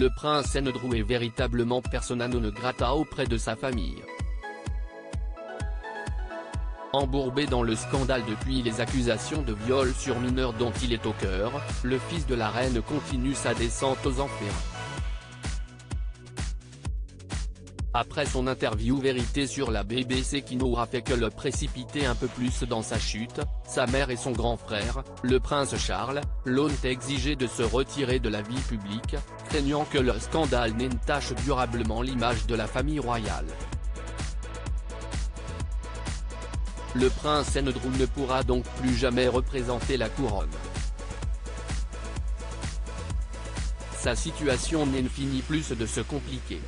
le prince Andrew est véritablement persona non grata auprès de sa famille. Embourbé dans le scandale depuis les accusations de viol sur mineurs dont il est au cœur, le fils de la reine continue sa descente aux enfers. Après son interview vérité sur la BBC qui n'aura fait que le précipiter un peu plus dans sa chute, sa mère et son grand frère, le prince Charles, l'ont exigé de se retirer de la vie publique, craignant que le scandale n'entache durablement l'image de la famille royale. Le prince Andrew ne pourra donc plus jamais représenter la couronne. Sa situation n'en finit plus de se compliquer.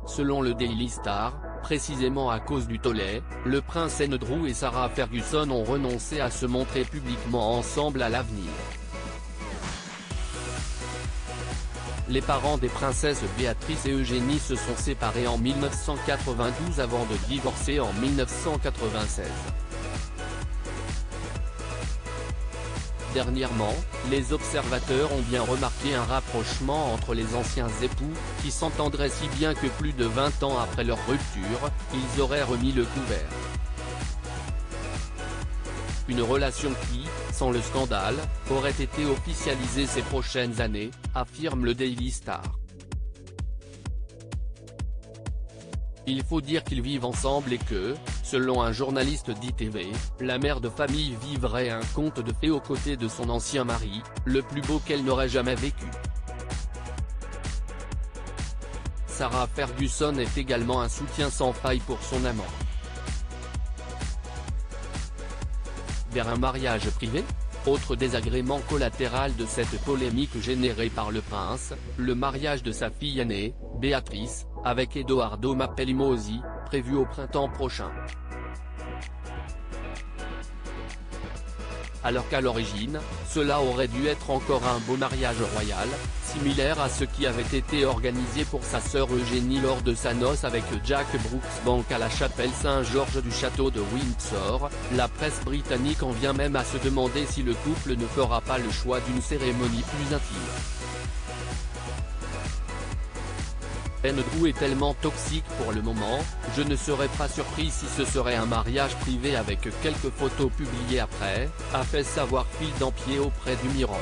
Selon le Daily Star, précisément à cause du tollé, le prince Andrew et Sarah Ferguson ont renoncé à se montrer publiquement ensemble à l'avenir. Les parents des princesses Béatrice et Eugénie se sont séparés en 1992 avant de divorcer en 1996. Dernièrement, les observateurs ont bien remarqué un rapprochement entre les anciens époux, qui s'entendraient si bien que plus de 20 ans après leur rupture, ils auraient remis le couvert. Une relation qui, sans le scandale, aurait été officialisée ces prochaines années, affirme le Daily Star. Il faut dire qu'ils vivent ensemble et que, selon un journaliste d'ITV, la mère de famille vivrait un conte de fées aux côtés de son ancien mari, le plus beau qu'elle n'aurait jamais vécu. Sarah Ferguson est également un soutien sans faille pour son amant. Vers un mariage privé ? Autre désagrément collatéral de cette polémique générée par le prince, le mariage de sa fille aînée, Béatrice, avec Edoardo Mapelimosi, prévu au printemps prochain. Alors qu'à l'origine, cela aurait dû être encore un beau mariage royal, similaire à ce qui avait été organisé pour sa sœur Eugénie lors de sa noce avec Jack Brooksbank à la chapelle Saint-Georges du château de Windsor. La presse britannique en vient même à se demander si le couple ne fera pas le choix d'une cérémonie plus intime. Andrew est tellement toxique pour le moment, je ne serais pas surpris si ce serait un mariage privé avec quelques photos publiées après, a fait savoir Phil Dampier auprès du Mirror.